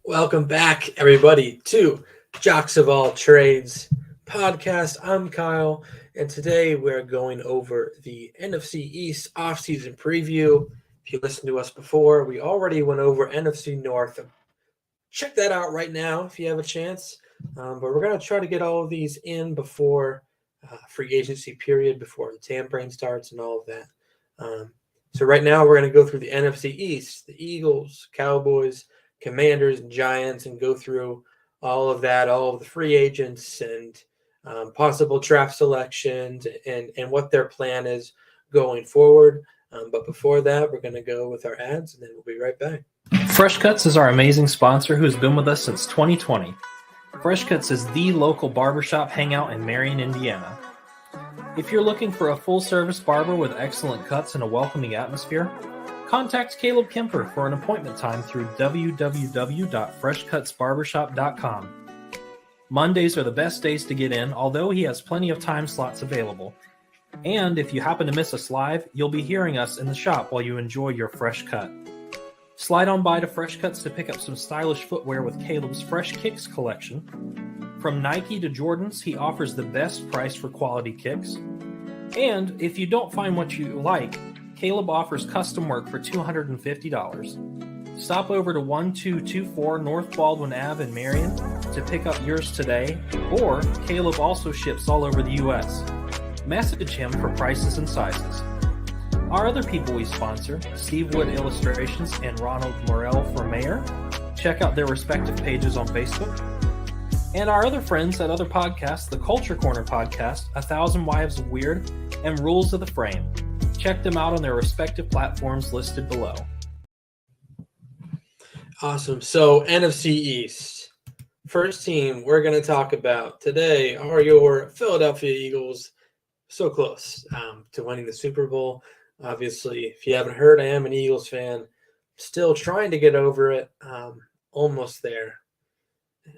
Welcome back, everybody, to Jocks of All Trades podcast. I'm Kyle, and today we're going over the NFC East offseason preview. If you listened to us before, we already went over NFC North. Check that out right now if you have a chance. But we're going to try to get all of these in before free agency period, before the tampering starts and all of that. So right now we're going to go through the NFC East, the Eagles, Cowboys, Commanders, and Giants, and go through all of that, all of the free agents and possible draft selections and what their plan is going forward. But before that, we're going to go with our ads, and then we'll be right back. Fresh Cuts is our amazing sponsor who has been with us since 2020. Fresh Cuts is the local barbershop hangout in Marion, Indiana. If you're looking for a full-service barber with excellent cuts and a welcoming atmosphere, contact Caleb Kemper for an appointment time through www.freshcutsbarbershop.com. Mondays are the best days to get in, although he has plenty of time slots available. And if you happen to miss us live, you'll be hearing us in the shop while you enjoy your fresh cut. Slide on by to Fresh Cuts to pick up some stylish footwear with Caleb's Fresh Kicks collection. From Nike to Jordans, he offers the best price for quality kicks. And if you don't find what you like, Caleb offers custom work for $250. Stop over to 1224 North Baldwin Ave in Marion to pick up yours today, or Caleb also ships all over the U.S. Message him for prices and sizes. Our other people we sponsor, Steve Wood Illustrations and Ronald Morell for Mayor, check out their respective pages on Facebook. And our other friends at other podcasts, the Culture Corner podcast, 1,000 Wives of Weird, and Rules of the Frame. Check them out on their respective platforms listed below. Awesome. So NFC East. First team we're going to talk about today are your Philadelphia Eagles. So close to winning the Super Bowl. Obviously, if you haven't heard, I am an Eagles fan. Still trying to get over it. Almost there.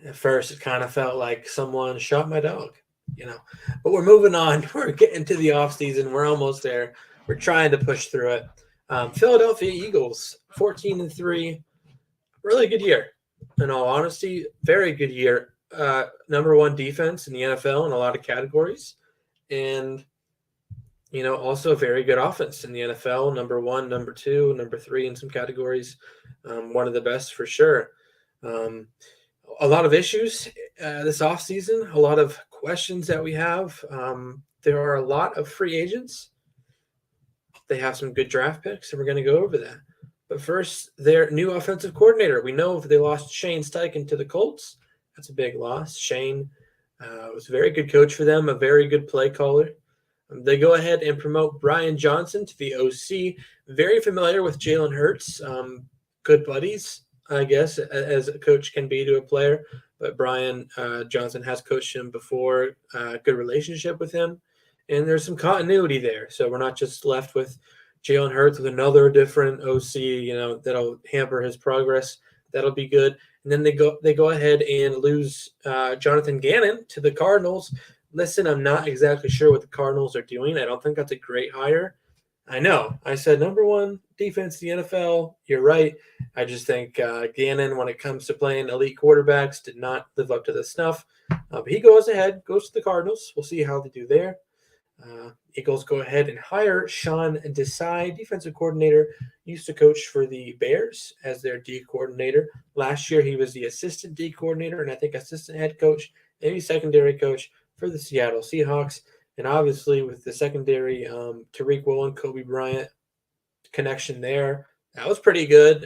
At first, it kind of felt like someone shot my dog, But we're moving on. We're getting to the offseason. We're almost there. We're trying to push through it. Philadelphia Eagles, 14-3. Really good year. In all honesty, very good year. Number one defense in the NFL in a lot of categories. And also a very good offense in the NFL. Number one, number two, number three in some categories. One of the best for sure. A lot of issues this offseason, a lot of questions that we have. There are a lot of free agents. They have some good draft picks, and we're going to go over that. But first, their new offensive coordinator. We know they lost Shane Steichen to the Colts. That's a big loss. Shane was a very good coach for them, a very good play caller. They go ahead and promote Brian Johnson to the OC. Very familiar with Jalen Hurts. Good buddies, I guess, as a coach can be to a player. But Brian Johnson has coached him before. Good relationship with him. And there's some continuity there. So we're not just left with Jalen Hurts with another different OC, that'll hamper his progress. That'll be good. And then they go ahead and lose Jonathan Gannon to the Cardinals. Listen, I'm not exactly sure what the Cardinals are doing. I don't think that's a great hire. I know. I said number one defense in the NFL. You're right. I just think Gannon, when it comes to playing elite quarterbacks, did not live up to the snuff. But he goes ahead, goes to the Cardinals. We'll see how they do there. Eagles go ahead and hire Sean Desai, defensive coordinator. Used to coach for the Bears as their D coordinator. Last year, he was the assistant D coordinator and I think assistant head coach, maybe secondary coach for the Seattle Seahawks. And obviously with the secondary, Tariq Woolen, Kobe Bryant connection there, that was pretty good.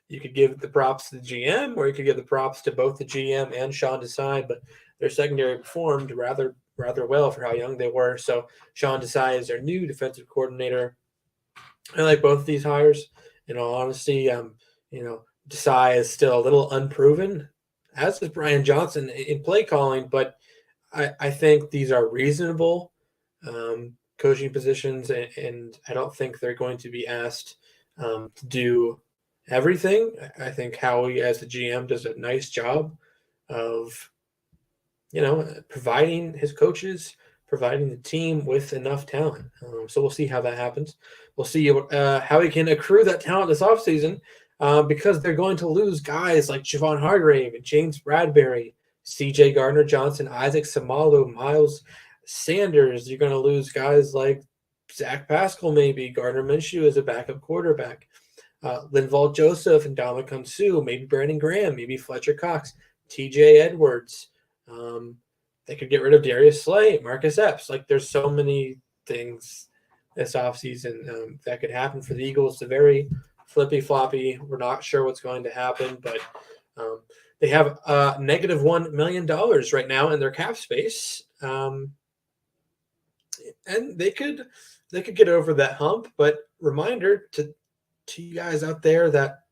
You could give the props to the GM or you could give the props to both the GM and Sean Desai, but their secondary performed rather well for how young they were. So Sean Desai is their new defensive coordinator. I like both of these hires. In all honesty, Desai is still a little unproven, as is Brian Johnson in play calling, but I think these are reasonable coaching positions, and I don't think they're going to be asked to do everything. I think Howie, as the GM, does a nice job of, providing his coaches, providing the team with enough talent. So we'll see how that happens. We'll see how he can accrue that talent this offseason. because they're going to lose guys like Javon Hargrave and James Bradbury, C.J. Gardner-Johnson, Isaac Samalu, Miles Sanders. You're going to lose guys like Zach Pascal, maybe Gardner Minshew as a backup quarterback. Linval Joseph and Ndamukong Suh, maybe Brandon Graham, maybe Fletcher Cox, T.J. Edwards. They could get rid of Darius Slay, Marcus Epps. Like, there's so many things this offseason that could happen for the Eagles. It's a very flippy-floppy. We're not sure what's going to happen, but they have negative $1 million right now in their cap space. And they could get over that hump, but reminder to you guys out there that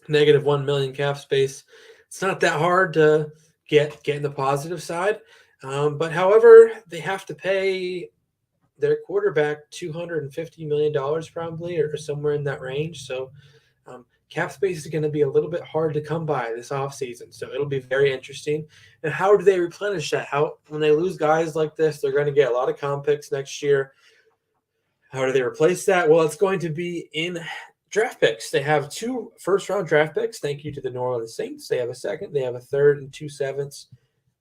negative 1 million cap space, it's not that hard to get in the positive side. But however, they have to pay their quarterback $250 million probably, or somewhere in that range. So cap space is going to be a little bit hard to come by this offseason. So it'll be very interesting. And how do they replenish that? When they lose guys like this, they're going to get a lot of comp picks next year. How do they replace that? Well, it's going to be in draft picks. They have 2 first-round draft picks. Thank you to the New Orleans Saints. They have a second. They have a third and 2 sevenths.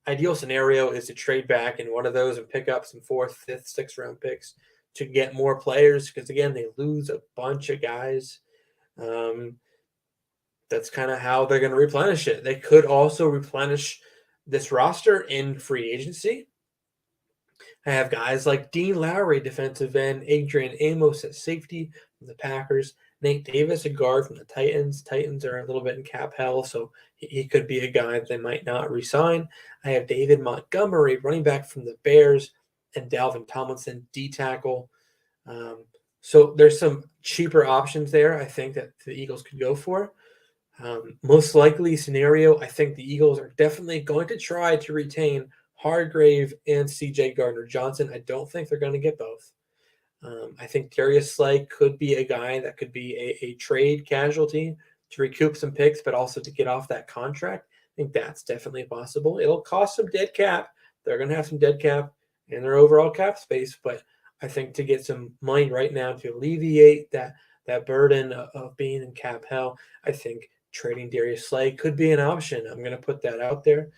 Ideal scenario is to trade back in one of those and pick up some 4th, 5th, 6th-round picks to get more players because, again, they lose a bunch of guys. That's kind of how they're going to replenish it. They could also replenish this roster in free agency. I have guys like Dean Lowry, defensive end, Adrian Amos at safety from the Packers, Nate Davis, a guard from the Titans. Titans are a little bit in cap hell, so he could be a guy that they might not re-sign. I have David Montgomery, running back from the Bears, and Dalvin Tomlinson, D-tackle. So there's some cheaper options there, I think, that the Eagles could go for. Most likely scenario, I think the Eagles are definitely going to try to retain Hargrave and C.J. Gardner-Johnson. I don't think they're going to get both. I think Darius Slay could be a guy that could be a trade casualty to recoup some picks, but also to get off that contract. I think that's definitely possible. It'll cost some dead cap. They're going to have some dead cap in their overall cap space, but I think to get some money right now to alleviate that burden of being in cap hell, I think trading Darius Slay could be an option. I'm going to put that out there.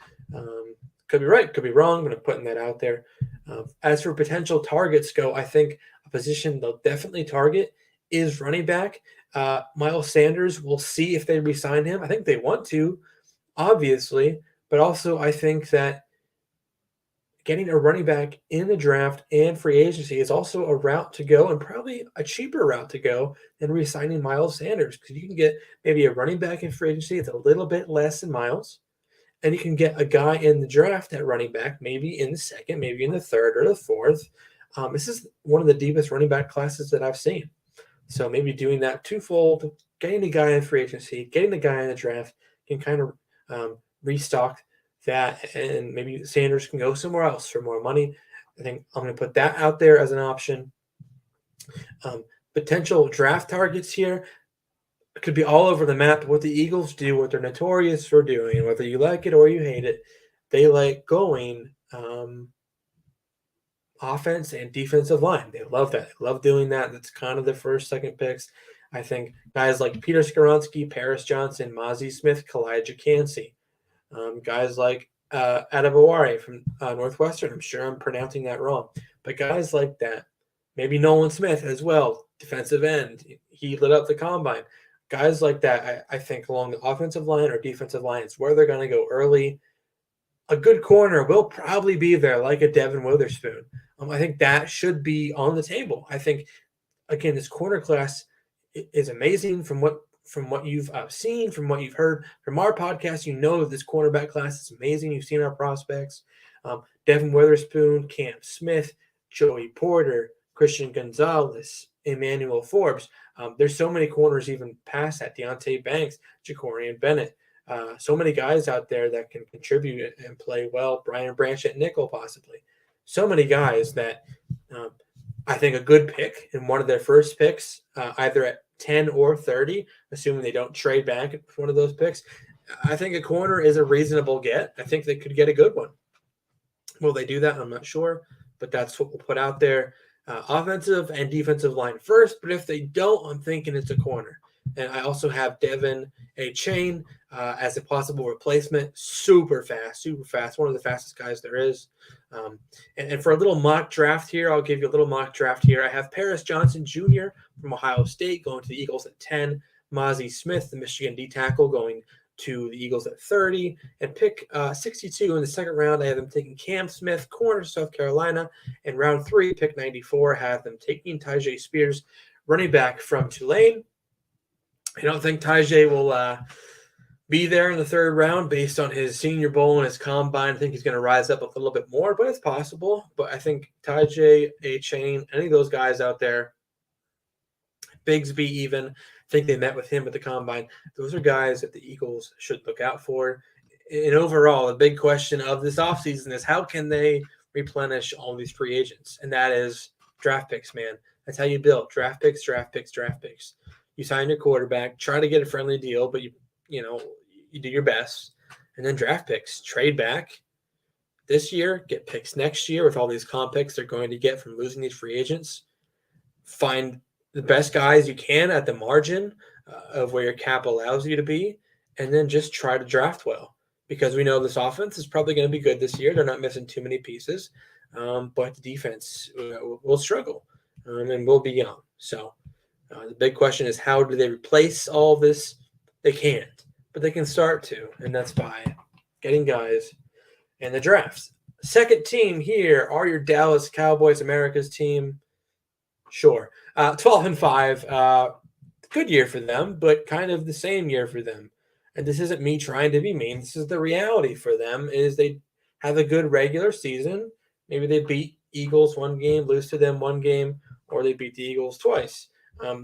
Could be right, could be wrong, but I'm putting that out there. As for potential targets go, I think a position they'll definitely target is running back. Miles Sanders, we'll see if they re-sign him. I think they want to, obviously, but also I think that getting a running back in the draft and free agency is also a route to go, and probably a cheaper route to go than re-signing Miles Sanders, because you can get maybe a running back in free agency that's a little bit less than Miles. And you can get a guy in the draft at running back, maybe in the second, maybe in the third or the fourth. This is one of the deepest running back classes that I've seen. So maybe doing that twofold, getting the guy in free agency, getting the guy in the draft, can kind of restock that, and maybe Sanders can go somewhere else for more money. I think I'm going to put that out there as an option. Potential draft targets here. It could be all over the map. What the Eagles do, what they're notorious for doing, whether you like it or you hate it, they like going offense and defensive line. They love that. They love doing that. That's kind of their first, second picks. I think guys like Peter Skoronski, Paris Johnson, Mozzie Smith, Kalijah Cansey, guys like Adebaware from Northwestern. I'm sure I'm pronouncing that wrong. But guys like that. Maybe Nolan Smith as well, defensive end. He lit up the combine. Guys like that, I think along the offensive line or defensive line, it's where they're going to go early. A good corner will probably be there, like a Devin Witherspoon. I think that should be on the table. I think, again, this corner class is amazing from what you've seen, from what you've heard from our podcast. You know this cornerback class is amazing. You've seen our prospects. Devin Witherspoon, Cam Smith, Joey Porter, Christian Gonzalez, Emmanuel Forbes. There's so many corners even past that. Deonte Banks, Jacorian Bennett. So many guys out there that can contribute and play well. Brian Branch at nickel, possibly. So many guys that I think a good pick in one of their first picks, either at 10 or 30, assuming they don't trade back for one of those picks. I think a corner is a reasonable get. I think they could get a good one. Will they do that? I'm not sure, but that's what we'll put out there. Offensive and defensive line first, but if they don't, I'm thinking it's a corner. And I also have Devin A. Chain as a possible replacement. Super fast. One of the fastest guys there is. And for a little mock draft here, I'll give you a little mock draft here. I have Paris Johnson Jr. from Ohio State going to the Eagles at 10. Mozzie Smith, the Michigan D tackle, going to the Eagles at 30. And pick 62 in the second round, I have them taking Cam Smith, corner, South Carolina. And round 3, pick 94, I have them taking Tyjae Spears, running back from Tulane. I don't think Tyjae will be there in the third round based on his Senior Bowl and his combine. I think he's going to rise up a little bit more, but it's possible. But I think Tyjae, A-Chain, any of those guys out there, Bigsby even, I think they met with him at the combine. Those are guys that the Eagles should look out for. And overall, the big question of this offseason is how can they replenish all these free agents? And that is draft picks, man. That's how you build. Draft picks. You sign your quarterback, try to get a friendly deal, but you do your best. And then draft picks, trade back this year, get picks next year with all these comp picks they're going to get from losing these free agents. Find the best guys you can at the margin of where your cap allows you to be, and then just try to draft well. Because we know this offense is probably going to be good this year. They're not missing too many pieces, but the defense will struggle and will be young. So the big question is how do they replace all of this? They can't, but they can start to, and that's by getting guys in the drafts. Second team here are your Dallas Cowboys, America's team. Sure. 12-5. Good year for them, but kind of the same year for them. And this isn't me trying to be mean. This is the reality for them is they have a good regular season. Maybe they beat Eagles one game, lose to them one game, or they beat the Eagles twice.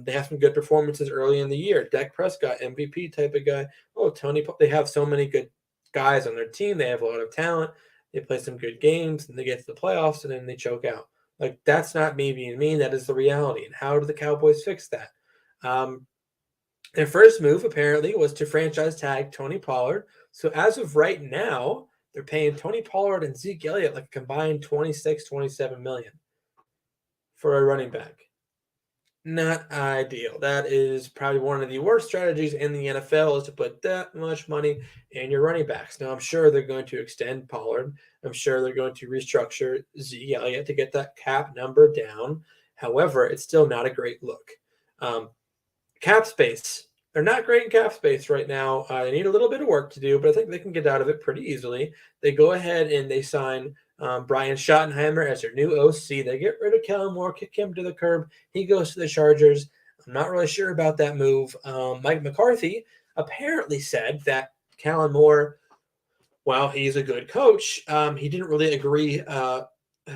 They have some good performances early in the year. Dak Prescott, MVP type of guy. Oh, Tony, they have so many good guys on their team. They have a lot of talent. They play some good games, and they get to the playoffs, and then they choke out. Like, that's not me being mean. That is the reality. And how do the Cowboys fix that? Their first move, apparently, was to franchise tag Tony Pollard. So as of right now, they're paying Tony Pollard and Zeke Elliott like a combined $26-27 million for a running back. Not ideal. That is probably one of the worst strategies in the NFL is to put that much money in your running backs. Now, I'm sure they're going to extend Pollard. I'm sure they're going to restructure Zeke Elliott to get that cap number down. However, it's still not a great look. Cap space. They're not great in cap space right now. They need a little bit of work to do, but I think they can get out of it pretty easily. They go ahead and they sign Brian Schottenheimer as their new OC. They get rid of Kellen Moore, kick him to the curb. He goes to the Chargers. I'm not really sure about that move. Mike McCarthy apparently said that Kellen Moore, while he's a good coach, he didn't really agree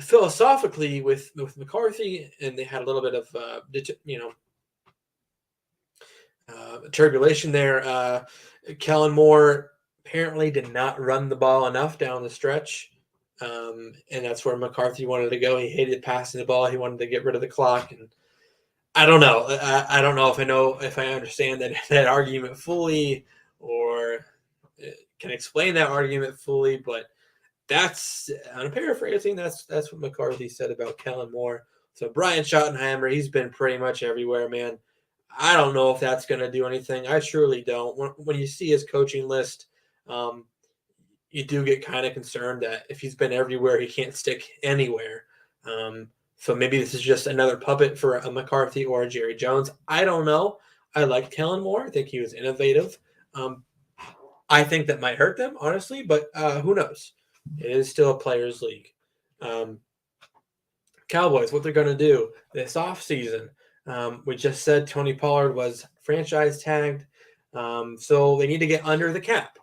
philosophically with McCarthy, and they had a little bit of turbulation there. Kellen Moore apparently did not run the ball enough down the stretch. And that's where McCarthy wanted to go. He hated passing the ball. He wanted to get rid of the clock. And I don't know. I don't know if I understand that argument fully or can explain that argument fully, but that's, I'm paraphrasing, that's what McCarthy said about Kellen Moore. So Brian Schottenheimer, he's been pretty much everywhere, man. I don't know if that's going to do anything. I truly don't. When you see his coaching list, you do get kind of concerned that if he's been everywhere, he can't stick anywhere. So maybe this is just another puppet for a McCarthy or a Jerry Jones. I don't know. I like Kellen Moore. I think he was innovative. I think that might hurt them, honestly, but who knows? It is still a players' league. Cowboys, what they're going to do this offseason. We just said Tony Pollard was franchise tagged, so they need to get under the cap.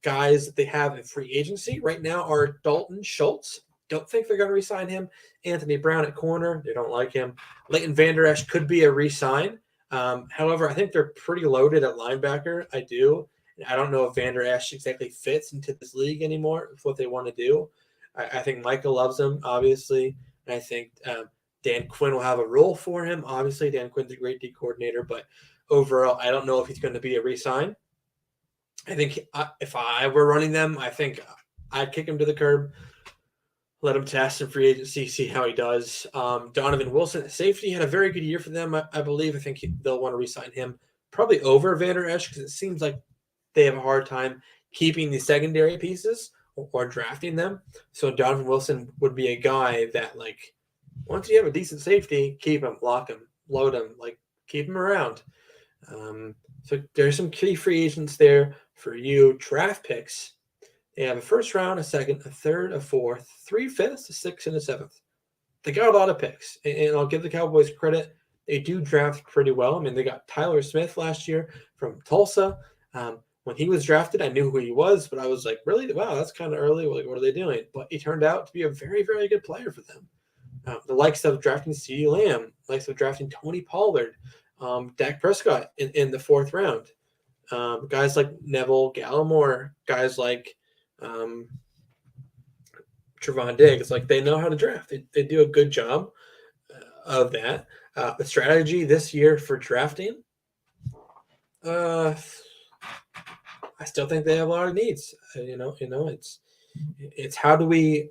Guys that they have in free agency right now are Dalton Schultz. Don't think they're going to re-sign him. Anthony Brown at corner. They don't like him. Leighton Vander Esch could be a re-sign. However, I think they're pretty loaded at linebacker. I do. I don't know if Vander Esch exactly fits into this league anymore with what they want to do. I think Micah loves him, obviously. And I think Dan Quinn will have a role for him. Obviously, Dan Quinn's a great D coordinator, but overall, I don't know if he's going to be a re-sign. I think if I were running them, I think I'd kick him to the curb, let him test in free agency, see how he does. Donovan Wilson at safety had a very good year for them, I believe. I think they'll want to re-sign him probably over Van Der Esch because it seems like they have a hard time keeping the secondary pieces or drafting them. So Donovan Wilson would be a guy that, like, once you have a decent safety, keep him, lock him, load him, like, keep him around. So there's some key free agents there for you. Draft picks. They have a first round, a second, a third, a fourth, 3 fifths, a sixth, and a seventh. They got a lot of picks, and I'll give the Cowboys credit. They do draft pretty well. I mean, they got Tyler Smith last year from Tulsa. When he was drafted, I knew who he was, but I was like, really? Wow, that's kind of early. Like, what are they doing? But he turned out to be a very, very good player for them. The likes of drafting CeeDee Lamb, likes of drafting Tony Pollard, Dak Prescott in the 4th round. Guys like Neville Gallimore, guys like Trevon Diggs, like, they know how to draft. They do a good job of that. The strategy this year for drafting, I still think they have a lot of needs. It's how do we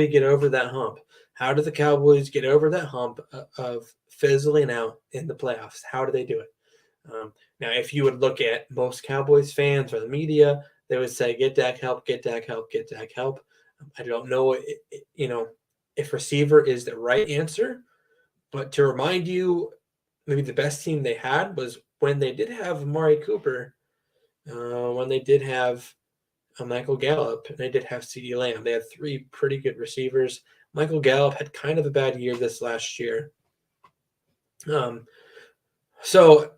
get over that hump? How do the Cowboys get over that hump of fizzling out in the playoffs? How do they do it? Now, if you would look at most Cowboys fans or the media, they would say, get Dak help, get Dak help, get Dak help. I don't know, if receiver is the right answer, but to remind you, maybe the best team they had was when they did have Amari Cooper, when they did have Michael Gallup, and they did have CeeDee Lamb. They had 3 pretty good receivers. Michael Gallup had kind of a bad year this last year. So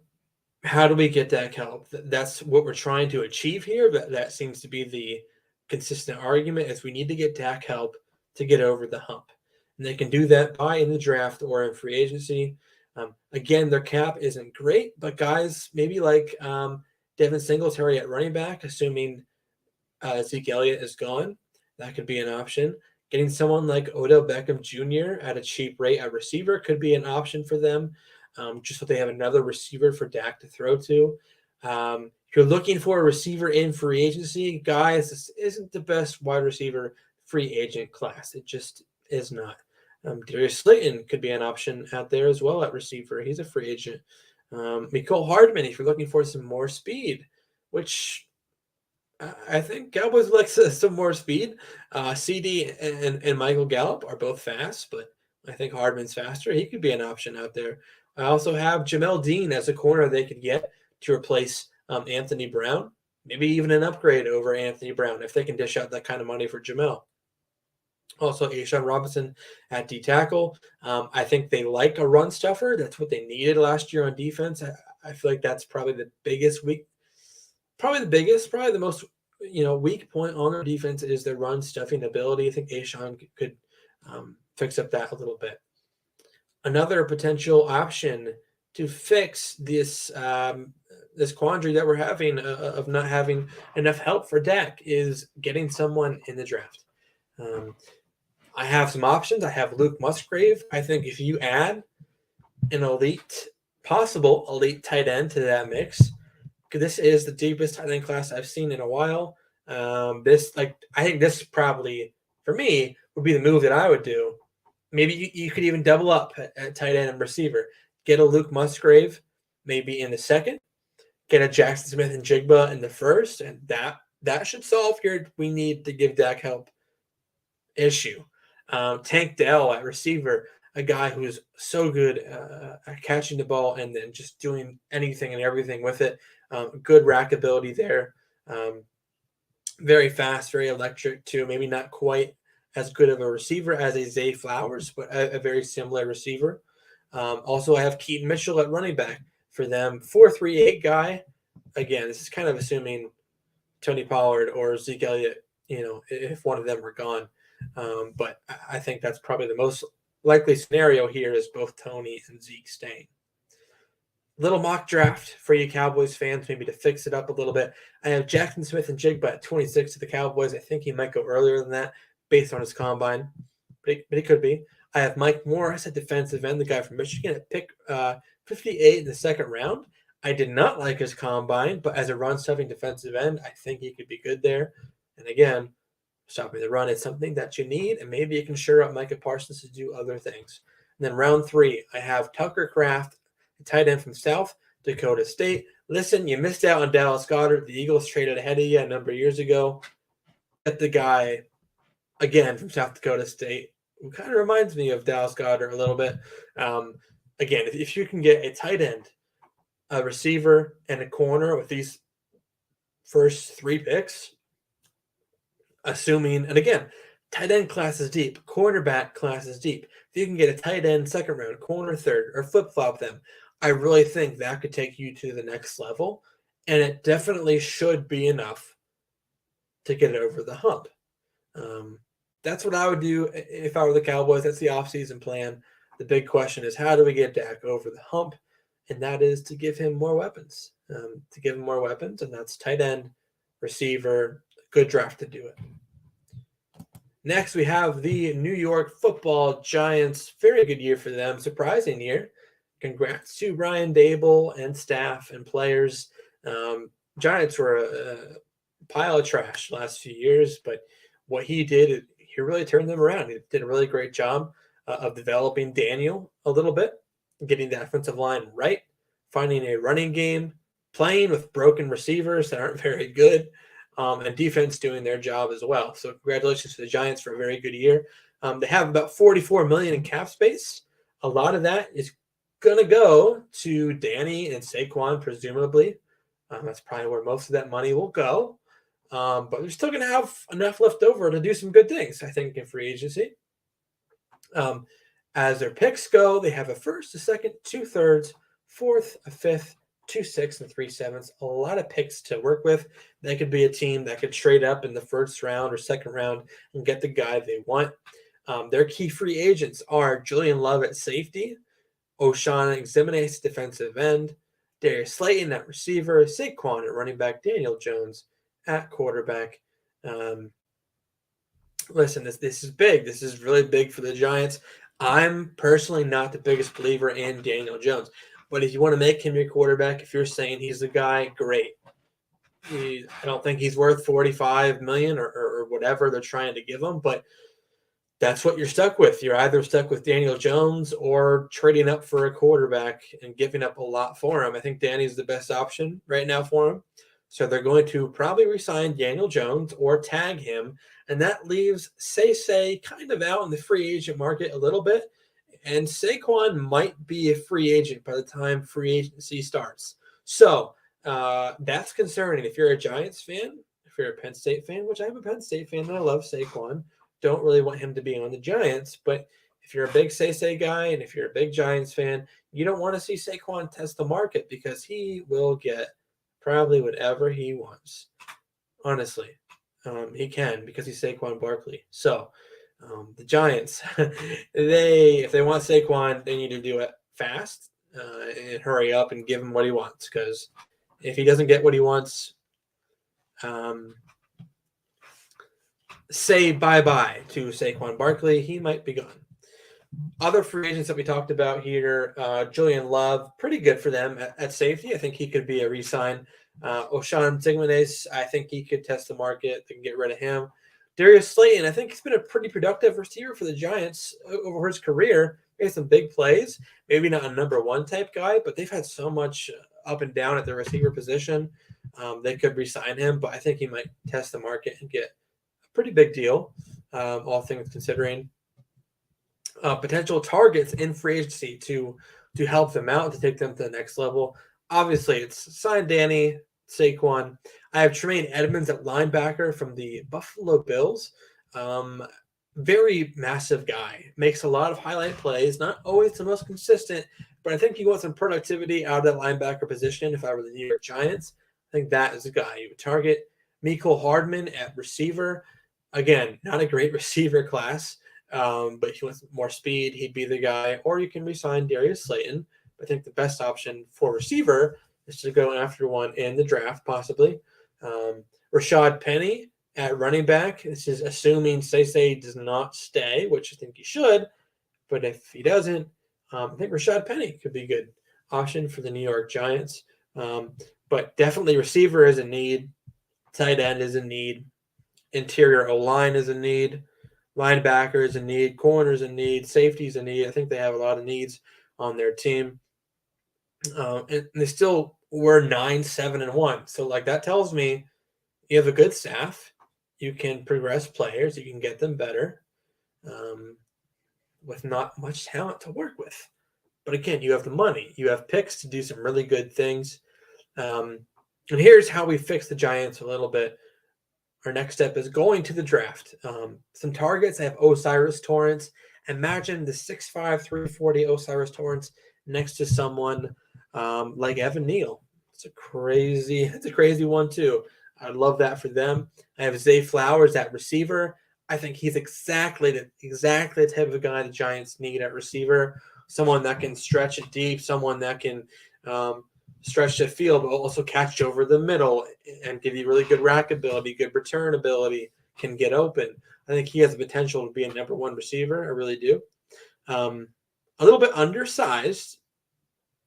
how do we get Dak help? That's what we're trying to achieve here. That seems to be the consistent argument, is we need to get Dak help to get over the hump. And they can do that by in the draft or in free agency. Again, their cap isn't great, but guys maybe like Devin Singletary at running back, assuming Zeke Elliott is gone, that could be an option. Getting someone like Odell Beckham Jr. at a cheap rate at receiver could be an option for them, just so they have another receiver for Dak to throw to. If you're looking for a receiver in free agency, guys, this isn't the best wide receiver free agent class. It just is not. Darius Slayton could be an option out there as well at receiver. He's a free agent. Mecole Hardman, if you're looking for some more speed, which I think Cowboys like some more speed. CD and Michael Gallup are both fast, but I think Hardman's faster. He could be an option out there. I also have Jamel Dean as a corner they could get to replace Anthony Brown. Maybe even an upgrade over Anthony Brown if they can dish out that kind of money for Jamel. Also, A'Shawn Robinson at D tackle. I think they like a run stuffer. That's what they needed last year on defense. I feel like that's probably the biggest probably the most weak point on their defense is their run stuffing ability. I think A'Shawn could fix up that a little bit. Another potential option to fix this this quandary that we're having of not having enough help for Dak is getting someone in the draft. I have some options. I have Luke Musgrave. I think if you add an possible elite tight end to that mix, this is the deepest tight end class I've seen in a while. I think this probably, for me, would be the move that I would do. Maybe you could even double up at tight end and receiver. Get a Luke Musgrave maybe in the second. Get a Jackson Smith and Jigba in the first, and that should solve your we need to give Dak help issue. Tank Dell at receiver, a guy who's so good at catching the ball and then just doing anything and everything with it. Good rack ability there. Very fast, very electric too. Maybe not quite as good of a receiver as a Zay Flowers, but a very similar receiver. Also, I have Keaton Mitchell at running back for them. 4.38 guy. Again, this is kind of assuming Tony Pollard or Zeke Elliott, if one of them are gone. But I think that's probably the most likely scenario here is both Tony and Zeke staying. Little mock draft for you Cowboys fans, maybe to fix it up a little bit. I have Jackson Smith and Jigba at 26 to the Cowboys. I think he might go earlier than that based on his combine, but he could be. I have Mike Morris at defensive end, the guy from Michigan, at pick 58 in the second round. I did not like his combine, but as a run-stuffing defensive end, I think he could be good there. And again, stopping the run is something that you need, and maybe you can shore up Micah Parsons to do other things. And then round 3, I have Tucker Kraft, a tight end from South Dakota State. Listen, you missed out on Dallas Goedert. The Eagles traded ahead of you a number of years ago. Get the guy, again, from South Dakota State, who kind of reminds me of Dallas Goedert a little bit. Again, if you can get a tight end, a receiver, and a corner with these first 3 picks, assuming, and again, tight end class is deep, cornerback class is deep. If you can get a tight end second round, corner third, or flip flop them, I really think that could take you to the next level. And it definitely should be enough to get it over the hump. That's what I would do if I were the Cowboys. That's the offseason plan. The big question is, how do we get Dak over the hump? And that is to give him more weapons. And that's tight end, receiver, good draft to do it. Next, we have the New York Football Giants. Very good year for them. Surprising year. Congrats to Brian Dable and staff and players. Giants were a pile of trash last few years, but what he did, he really turned them around. He did a really great job of developing Daniel a little bit, getting the offensive line right, finding a running game, playing with broken receivers that aren't very good, and defense doing their job as well. So congratulations to the Giants for a very good year. They have about $44 million in cap space. A lot of that is going to go to Danny and Saquon, presumably. That's probably where most of that money will go. But they're still going to have enough left over to do some good things, I think, in free agency. As their picks go, they have a first, a second, 2 thirds, fourth, a fifth, 2 6, and 3 7s. A lot of picks to work with. They could be a team that could trade up in the first round or second round and get the guy they want. Their key free agents are Julian Love at safety, O'Shawn Ximines defensive end, Darius Slayton at receiver, Saquon at running back, Daniel Jones at quarterback. Listen, this is big. This is really big for the Giants. I'm personally not the biggest believer in Daniel Jones, but if you want to make him your quarterback, if you're saying he's the guy, great. I don't think he's worth $45 million or whatever they're trying to give him, but that's what you're stuck with. You're either stuck with Daniel Jones or trading up for a quarterback and giving up a lot for him. I think Danny's the best option right now for him. So they're going to probably resign Daniel Jones or tag him, and that leaves Say kind of out in the free agent market a little bit. And Saquon might be a free agent by the time free agency starts. So that's concerning. If you're a Giants fan, if you're a Penn State fan, which I'm a Penn State fan and I love Saquon, don't really want him to be on the Giants. But if you're a big Say guy and if you're a big Giants fan, you don't want to see Saquon test the market because he will get probably whatever he wants. Honestly, he can because he's Saquon Barkley. So the Giants, if they want Saquon, they need to do it fast and hurry up and give him what he wants. Because if he doesn't get what he wants, say bye-bye to Saquon Barkley. He might be gone. Other free agents that we talked about here, Julian Love, pretty good for them at safety. I think he could be a re-sign. O'Shawn Ximines, I think he could test the market. They can get rid of him. Darius Slayton, I think he's been a pretty productive receiver for the Giants over his career. He had some big plays. Maybe not a number one type guy, but they've had so much up and down at the receiver position. They could re-sign him, but I think he might test the market and get a pretty big deal, all things considering. Potential targets in free agency to help them out, to take them to the next level. Obviously, it's sign Danny, Saquon. I have Tremaine Edmonds at linebacker from the Buffalo Bills. Very massive guy. Makes a lot of highlight plays. Not always the most consistent, but I think you want some productivity out of that linebacker position. If I were the New York Giants, I think that is a guy you would target. Mecole Hardman at receiver. Again, not a great receiver class. But if he wants more speed, he'd be the guy. Or you can re-sign Darius Slayton. I think the best option for receiver is to go after one in the draft, possibly. Rashad Penny at running back. This is assuming Say does not stay, which I think he should. But if he doesn't, I think Rashad Penny could be a good option for the New York Giants. But definitely receiver is a need. Tight end is a need. Interior O-line is a need. Linebacker is a need, corner is a need, safety is a need. I think they have a lot of needs on their team. And they still were 9-7-1. So like that tells me you have a good staff. You can progress players. You can get them better with not much talent to work with. But again, you have the money. You have picks to do some really good things. And here's how we fix the Giants a little bit. Our next step is going to the draft. Some targets. I have Osiris Torrance. Imagine the 6'5", 340 Osiris Torrance next to someone like Evan Neal. It's a crazy one too. I love that for them. I have Zay Flowers at receiver. I think he's exactly the type of guy the Giants need at receiver. Someone that can stretch it deep, someone that can stretch the field, but also catch over the middle and give you really good rack ability, good return ability, can get open. I think he has the potential to be a number one receiver. I really do. A little bit undersized,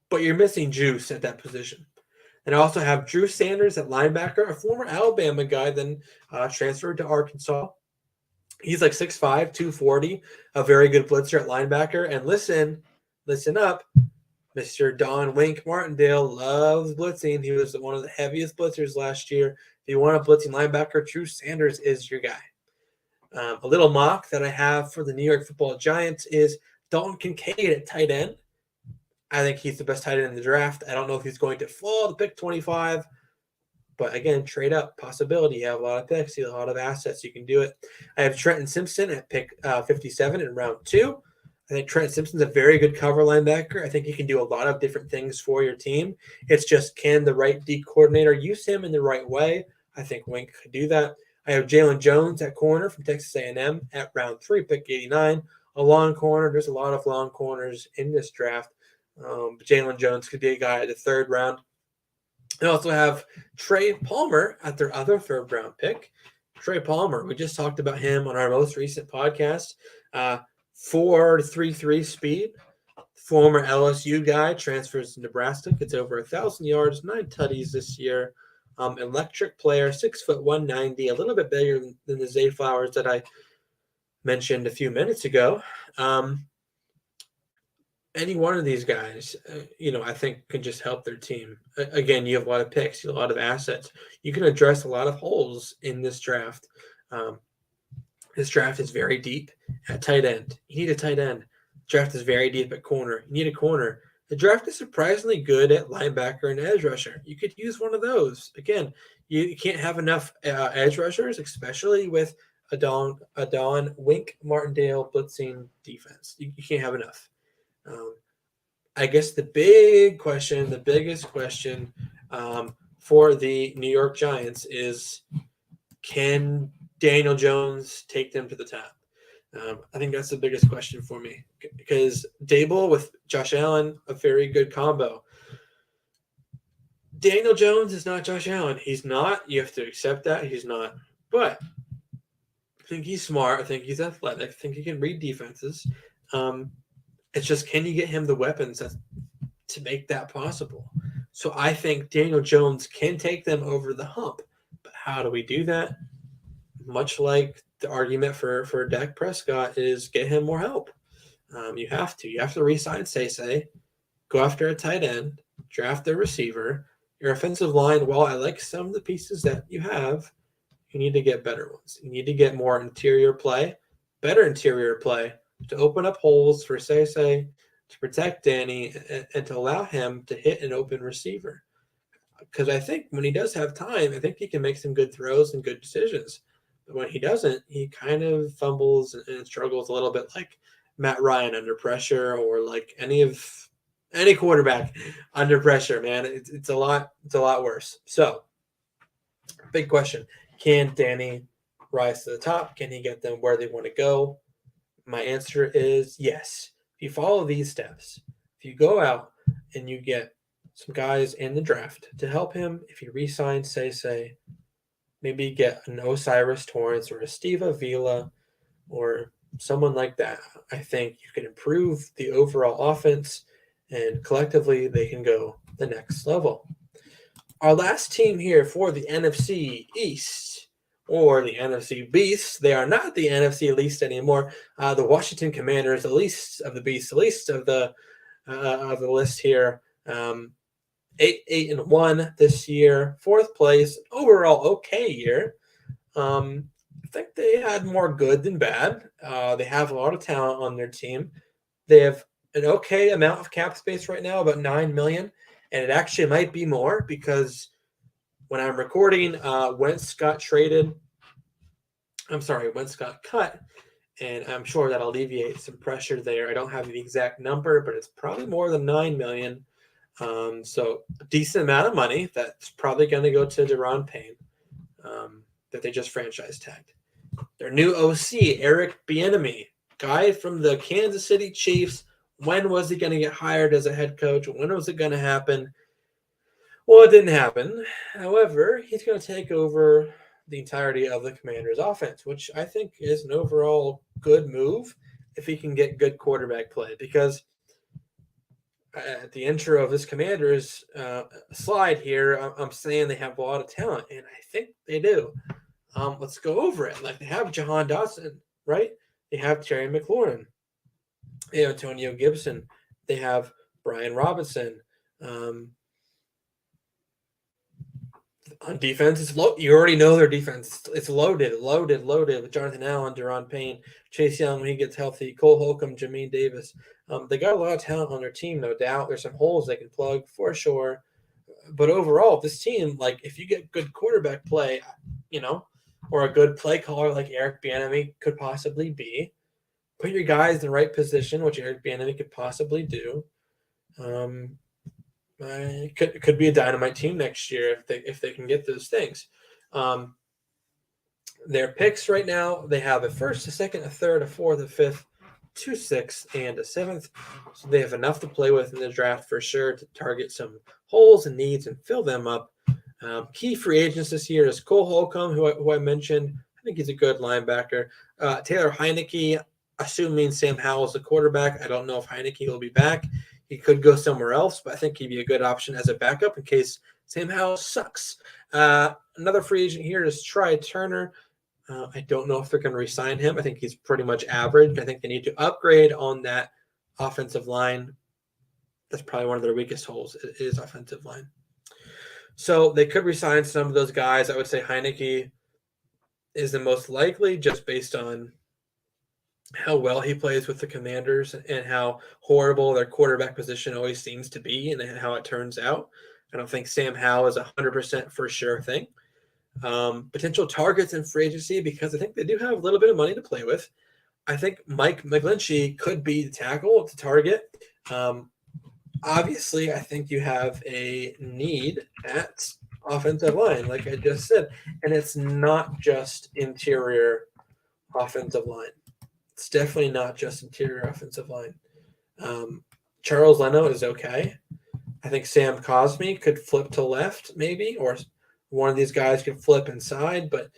but you're missing juice at that position. And I also have Drew Sanders at linebacker, a former Alabama guy, then transferred to Arkansas. He's like 6'5", 240, a very good blitzer at linebacker. And listen up, Mr. Don Wink Martindale loves blitzing. He was one of the heaviest blitzers last year. If you want a blitzing linebacker, Drew Sanders is your guy. A little mock that I have for the New York Football Giants is Dalton Kincaid at tight end. I think he's the best tight end in the draft. I don't know if he's going to fall to pick 25, but again, trade up possibility. You have a lot of picks, you have a lot of assets. You can do it. I have Trenton Simpson at pick 57 in round 2. I think Trent Simpson's a very good cover linebacker. I think he can do a lot of different things for your team. It's just, can the right D coordinator use him in the right way? I think Wink could do that. I have Jalen Jones at corner from Texas A&M at round 3, pick 89. A long corner. There's a lot of long corners in this draft. But Jalen Jones could be a guy at the 3rd round. I also have Trey Palmer at their other 3rd round pick. Trey Palmer, we just talked about him on our most recent podcast. 4.33 speed, former LSU guy, transfers to Nebraska, gets over 1,000 yards, 9 tutties this year. Electric player, 6', 190, a little bit bigger than the Zay Flowers that I mentioned a few minutes ago. Any one of these guys, I think can just help their team. Again, you have a lot of picks, you have a lot of assets. You can address a lot of holes in this draft. This draft is very deep at tight end. You need a tight end. Draft is very deep at corner. You need a corner. The draft is surprisingly good at linebacker and edge rusher. You could use one of those. Again, you can't have enough edge rushers, especially with a Don Wink Martindale blitzing defense. You can't have enough. I guess the biggest question for the New York Giants is, can Daniel Jones take them to the top? I think that's the biggest question for me, because Dable with Josh Allen, a very good combo. Daniel Jones is not Josh Allen. He's not. You have to accept that. He's not. But I think he's smart. I think he's athletic. I think he can read defenses. It's just, can you get him the weapons to make that possible? So I think Daniel Jones can take them over the hump. But how do we do that? Much like the argument for Dak Prescott is, get him more help. You have to re-sign Say, go after a tight end, draft a receiver. Your offensive line, while I like some of the pieces that you have, you need to get better ones. You need to get more better interior play to open up holes for Say, to protect Danny, and to allow him to hit an open receiver. Because I think when he does have time, I think he can make some good throws and good decisions. But when he doesn't, he kind of fumbles and struggles a little bit, like Matt Ryan under pressure, or like any quarterback under pressure, man. It's a lot worse. So, big question. Can Danny rise to the top? Can he get them where they want to go? My answer is yes. If you follow these steps, if you go out and you get some guys in the draft to help him, if you re-sign Say, maybe get an Osiris Torrance or a Steve Avila or someone like that, I think you can improve the overall offense, and collectively they can go the next level. Our last team here for the NFC East, or the NFC Beasts. They are not the NFC least anymore. The Washington Commanders, the least of the Beasts, the least of the list here. 8-1 this year, 4th place, overall okay year. I think they had more good than bad. They have a lot of talent on their team. They have an okay amount of cap space right now, about $9 million, and it actually might be more because when I'm recording, Wentz got cut, and I'm sure that'll alleviate some pressure there. I don't have the exact number, but it's probably more than $9 million. So a decent amount of money that's probably going to go to Deron Payne that they just franchise tagged. Their new OC, Eric Bieniemy, guy from the Kansas City Chiefs. When was he going to get hired as a head coach? When was it going to happen? Well, it didn't happen. However, he's going to take over the entirety of the Commanders' offense, which I think is an overall good move if he can get good quarterback play. Because at the intro of this Commanders slide here, I'm saying they have a lot of talent, and I think they do. Let's go over it. Like, they have Jahan Dotson, right? They have Terry McLaurin. They have Antonio Gibson. They have Brian Robinson. On defense, it's low. You already know their defense. It's loaded with Jonathan Allen, Deron Payne, Chase Young when he gets healthy, Cole Holcomb, Jameer Davis. They got a lot of talent on their team, no doubt. There's some holes they can plug for sure. But overall, this team, like, if you get good quarterback play, or a good play caller like Eric Bieniemy could possibly be, put your guys in the right position, which Eric Bieniemy could possibly do. It could be a dynamite team next year if they can get those things. Their picks right now, they have a first, a second, a third, a fourth, a fifth, 2 sixths, and a seventh. So they have enough to play with in the draft for sure to target some holes and needs and fill them up. Key free agents this year is Cole Holcomb, who I mentioned. I think he's a good linebacker. Taylor Heineke, assuming Sam Howell's the quarterback. I don't know if Heineke will be back. He could go somewhere else, but I think he'd be a good option as a backup in case Sam Howell sucks. Another free agent here is Try Turner. I don't know if they're going to re-sign him. I think he's pretty much average. I think they need to upgrade on that offensive line. That's probably one of their weakest holes is offensive line. So they could re-sign some of those guys. I would say Heineke is the most likely just based on how well he plays with the Commanders and how horrible their quarterback position always seems to be and how it turns out. I don't think Sam Howell is 100% for sure thing. Potential targets in free agency, because I think they do have a little bit of money to play with. I think Mike McGlinchey could be the tackle to target. Obviously, I think you have a need at offensive line, like I just said, and it's not just interior offensive line. It's definitely not just interior offensive line. Charles Leno is okay. I think Sam Cosmi could flip to left maybe, or one of these guys could flip inside, but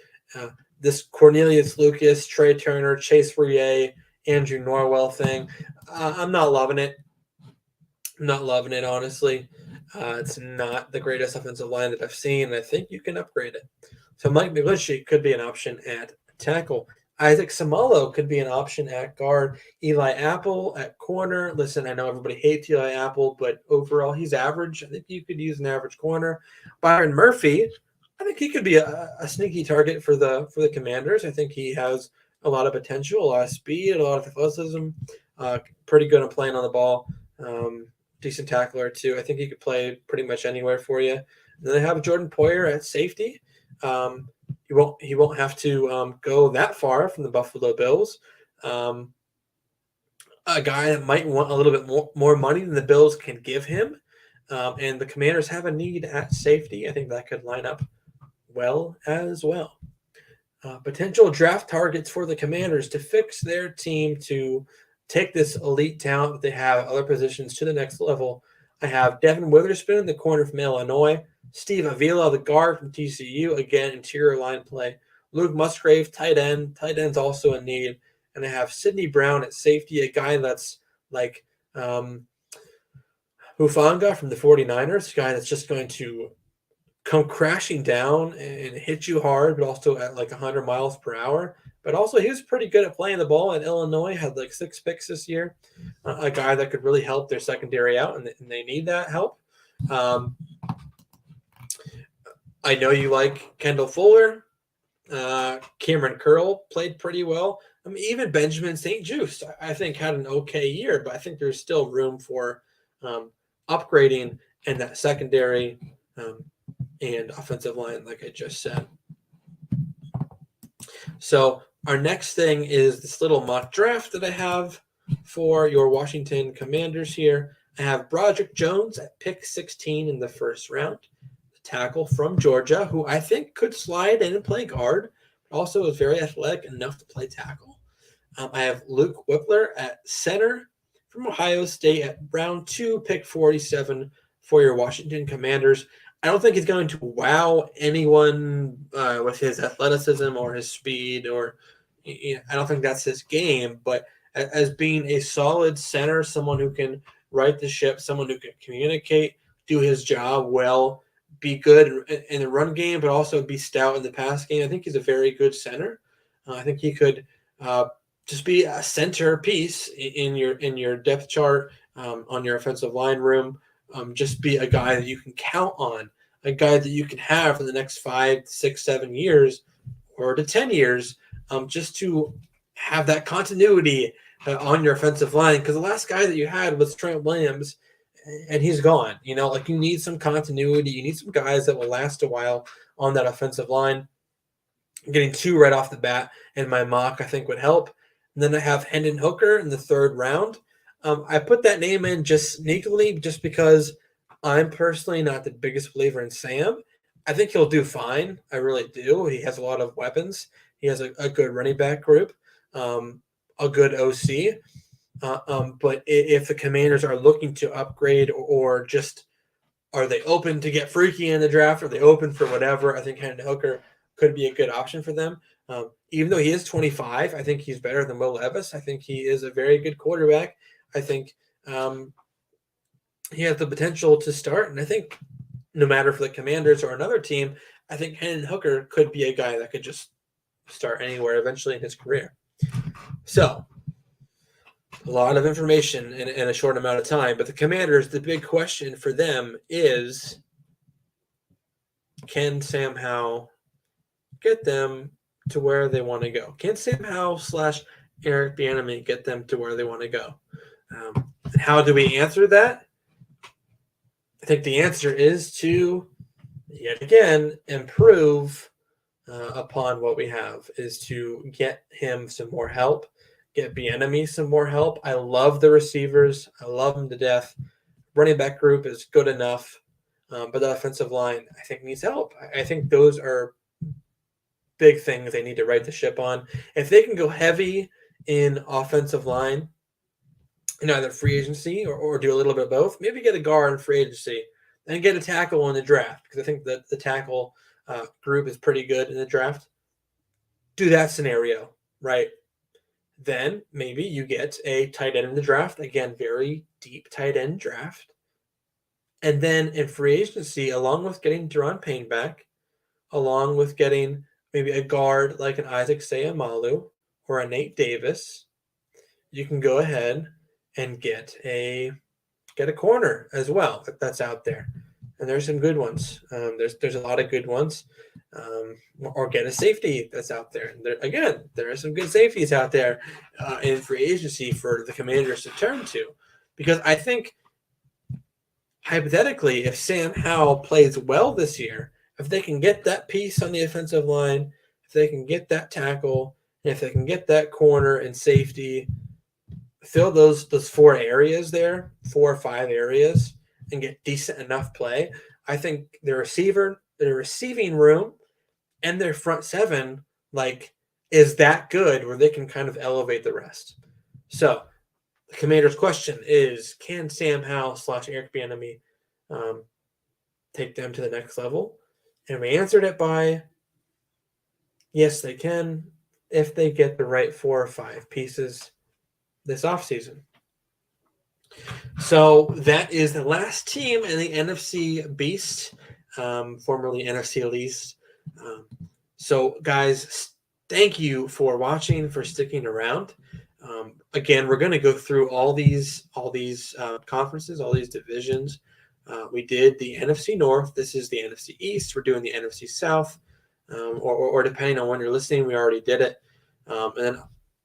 this Cornelius Lucas, Trey Turner, Chase Rie, Andrew Norwell thing, I'm not loving it. I'm not loving it, honestly. It's not the greatest offensive line that I've seen, and I think you can upgrade it. So Mike McGlinchey could be an option at tackle. Isaac Samalo could be an option at guard. Eli Apple at corner. Listen, I know everybody hates Eli Apple, but overall he's average. I think you could use an average corner. Byron Murphy, I think he could be a sneaky target for the Commanders. I think he has a lot of potential, a lot of speed, a lot of athleticism. Pretty good at playing on the ball. Decent tackler too. I think he could play pretty much anywhere for you. And then they have Jordan Poyer at safety. He won't have to go that far from the Buffalo Bills. A guy that might want a little bit more money than the Bills can give him. And the Commanders have a need at safety. I think that could line up well as well. Potential draft targets for the Commanders to fix their team to take this elite talent that they have at other positions to the next level. I have Devin Witherspoon, the corner from Illinois. Steve Avila, the guard from TCU, again, interior line play. Luke Musgrave, tight end. Tight end's also a need. And I have Sidney Brown at safety, a guy that's like Hufanga from the 49ers, a guy that's just going to come crashing down and hit you hard, but also at like 100 miles per hour. but also he was pretty good at playing the ball at Illinois, had like 6 picks this year. A guy that could really help their secondary out, and they need that help. I know you like Kendall Fuller. Cameron Curl played pretty well. I mean, even Benjamin St. Juste, I think, had an okay year, but I think there's still room for upgrading in that secondary and offensive line, like I just said. So our next thing is this little mock draft that I have for your Washington Commanders here. I have Broderick Jones at pick 16 in the first round, the tackle from Georgia, who I think could slide in and play guard, but also is very athletic enough to play tackle. I have Luke Whippler at center from Ohio State at round 2, pick 47 for your Washington Commanders. I don't think he's going to wow anyone with his athleticism or his speed, or I don't think that's his game. But as being a solid center, someone who can right the ship, someone who can communicate, do his job well, be good in the run game, but also be stout in the pass game, I think he's a very good center. I think he could just be a center piece in your depth chart on your offensive line room. Just be a guy that you can count on, a guy that you can have for the next 5, 6, 7 years, or to 10 years, just to have that continuity on your offensive line. Because the last guy that you had was Trent Williams, and he's gone. You need some continuity. You need some guys that will last a while on that offensive line. Getting 2 right off the bat in my mock, I think, would help. And then I have Hendon Hooker in the 3rd round. I put that name in just sneakily just because I'm personally not the biggest believer in Sam. I think he'll do fine. I really do. He has a lot of weapons. He has a good running back group, a good OC. But if the Commanders are looking to upgrade or just are they open to get freaky in the draft? Are they open for whatever? I think Hendon Hooker could be a good option for them. Even though he is 25, I think he's better than Will Levis. I think he is a very good quarterback. I think he has the potential to start. And I think no matter for the Commanders or another team, I think Hendon Hooker could be a guy that could just start anywhere eventually in his career. So a lot of information in a short amount of time. But the Commanders, the big question for them is, can Sam Howell get them to where they want to go? Can Sam Howell / Eric Bieniemy get them to where they want to go? And how do we answer that? I think the answer is to, yet again, improve upon what we have, is to get him some more help, get Bieniemy some more help. I love the receivers. I love them to death. Running back group is good enough, but the offensive line, I think, needs help. I think those are big things they need to right the ship on. If they can go heavy in offensive line in either free agency or do a little bit of both, maybe get a guard in free agency and get a tackle in the draft, because I think that the tackle group is pretty good in the draft. Do that scenario, right? Then maybe you get a tight end in the draft. Again, very deep tight end draft. And then in free agency, along with getting Deron Payne back, along with getting maybe a guard like an Isaac Seumalo or a Nate Davis, you can go ahead and get a corner as well that's out there. And there's some good ones. There's a lot of good ones. Or get a safety that's out there. And there are some good safeties out there in free agency for the Commanders to turn to. Because I think, hypothetically, if Sam Howell plays well this year, if they can get that piece on the offensive line, if they can get that tackle, and if they can get that corner and safety, fill those 4 areas there, 4 or 5 areas, and get decent enough play, I think their receiving room and their front 7 is that good where they can kind of elevate the rest. So the Commander's question is, can Sam Howell / Eric Bieniemy take them to the next level? And we answered it by, yes, they can, if they get the right 4 or 5 pieces this offseason. So that is the last team in the NFC Beast, formerly NFC Least. So guys, thank you for watching, for sticking around. Again, we're going to go through all these conferences, all these divisions. We did the NFC North. This is the NFC East. We're doing the NFC South, or depending on when you're listening, we already did it. And then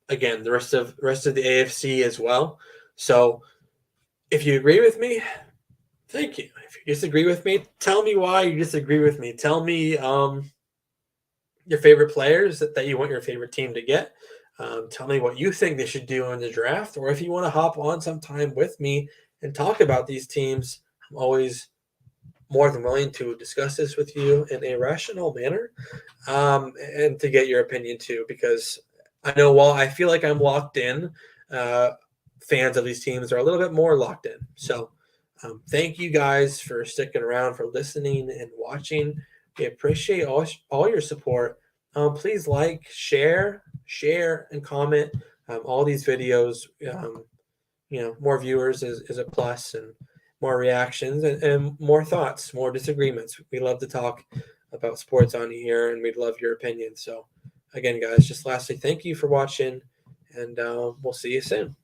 again, the rest of the AFC as well. So if you agree with me, thank you. If you disagree with me, tell me why you disagree with me. Tell me your favorite players that you want your favorite team to get. Tell me what you think they should do in the draft, or if you want to hop on sometime with me and talk about these teams. I'm always more than willing to discuss this with you in a rational manner, and to get your opinion too, because I know while I feel like I'm locked in, fans of these teams are a little bit more locked in. So thank you guys for sticking around, for listening and watching. We appreciate all your support. Please like, share, and comment all these videos. More viewers is a plus, and more reactions, and more thoughts, more disagreements. We love to talk about sports on here, and we'd love your opinion. So again, guys, just lastly, thank you for watching, and we'll see you soon.